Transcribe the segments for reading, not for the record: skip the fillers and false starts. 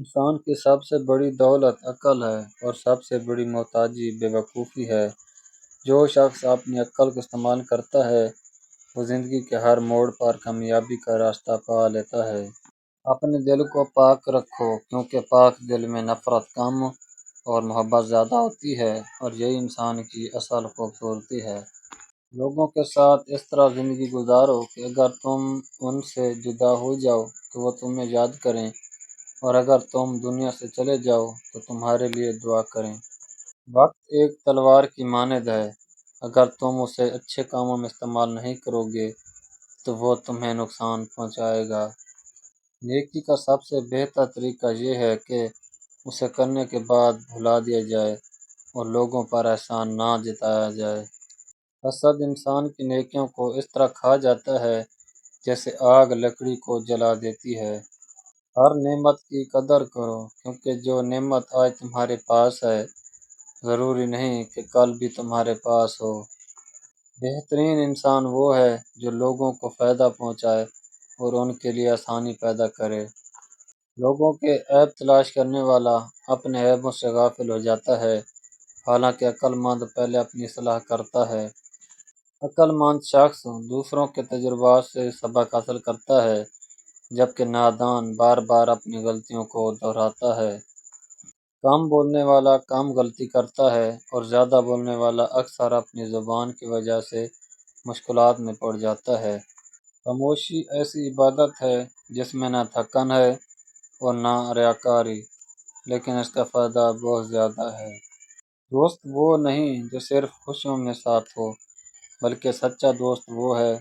انسان کی سب سے بڑی دولت عقل ہے اور سب سے بڑی محتاجی بے وقوفی ہے۔ جو شخص اپنی عقل کو استعمال کرتا ہے وہ زندگی کے ہر موڑ پر کامیابی کا راستہ پا لیتا ہے۔ اپنے دل کو پاک رکھو کیونکہ پاک دل میں نفرت کم اور محبت زیادہ ہوتی ہے اور یہی انسان کی اصل خوبصورتی ہے۔ لوگوں کے ساتھ اس طرح زندگی گزارو کہ اگر تم ان سے جدا ہو جاؤ تو وہ تمہیں یاد کریں اور اگر تم دنیا سے چلے جاؤ تو تمہارے لیے دعا کریں۔ وقت ایک تلوار کی مانند ہے، اگر تم اسے اچھے کاموں میں استعمال نہیں کرو گے تو وہ تمہیں نقصان پہنچائے گا۔ نیکی کا سب سے بہتر طریقہ یہ ہے کہ اسے کرنے کے بعد بھلا دیا جائے اور لوگوں پر احسان نہ جتایا جائے۔ حسد انسان کی نیکیوں کو اس طرح کھا جاتا ہے جیسے آگ لکڑی کو جلا دیتی ہے۔ ہر نعمت کی قدر کرو کیونکہ جو نعمت آج تمہارے پاس ہے ضروری نہیں کہ کل بھی تمہارے پاس ہو۔ بہترین انسان وہ ہے جو لوگوں کو فائدہ پہنچائے اور ان کے لیے آسانی پیدا کرے۔ لوگوں کے عیب تلاش کرنے والا اپنے عیبوں سے غافل ہو جاتا ہے، حالانکہ عقل مند پہلے اپنی اصلاح کرتا ہے۔ عقل مند شخص دوسروں کے تجربات سے سبق حاصل کرتا ہے جبکہ نادان بار بار اپنی غلطیوں کو دہراتا ہے۔ کم بولنے والا کم غلطی کرتا ہے اور زیادہ بولنے والا اکثر اپنی زبان کی وجہ سے مشکلات میں پڑ جاتا ہے۔ خاموشی ایسی عبادت ہے جس میں نہ تھکن ہے اور نہ ریاکاری، لیکن اس کا فائدہ بہت زیادہ ہے۔ دوست وہ نہیں جو صرف خوشیوں میں ساتھ ہو، بلکہ سچا دوست وہ ہے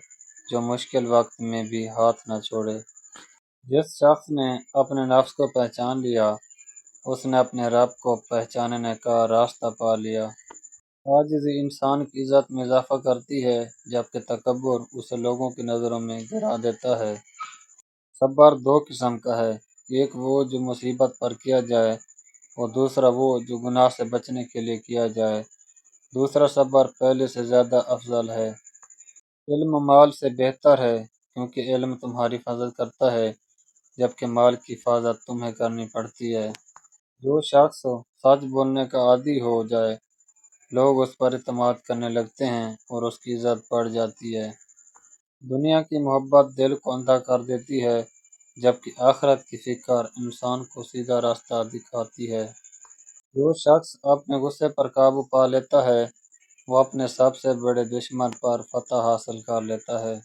جو مشکل وقت میں بھی ہاتھ نہ چھوڑے۔ جس شخص نے اپنے نفس کو پہچان لیا اس نے اپنے رب کو پہچاننے کا راستہ پا لیا۔ عاجزی انسان کی عزت میں اضافہ کرتی ہے جبکہ تکبر اسے لوگوں کی نظروں میں گرا دیتا ہے۔ صبر دو قسم کا ہے، ایک وہ جو مصیبت پر کیا جائے اور دوسرا وہ جو گناہ سے بچنے کے لیے کیا جائے۔ دوسرا صبر پہلے سے زیادہ افضل ہے۔ علم مال سے بہتر ہے کیونکہ علم تمہاری حفاظت کرتا ہے جبکہ مال کی حفاظت تمہیں کرنی پڑتی ہے۔ جو شخص سچ بولنے کا عادی ہو جائے لوگ اس پر اعتماد کرنے لگتے ہیں اور اس کی عزت بڑھ جاتی ہے۔ دنیا کی محبت دل کو اندھا کر دیتی ہے جبکہ آخرت کی فکر انسان کو سیدھا راستہ دکھاتی ہے۔ جو شخص اپنے غصے پر قابو پا لیتا ہے وہ اپنے سب سے بڑے دشمن پر فتح حاصل کر لیتا ہے۔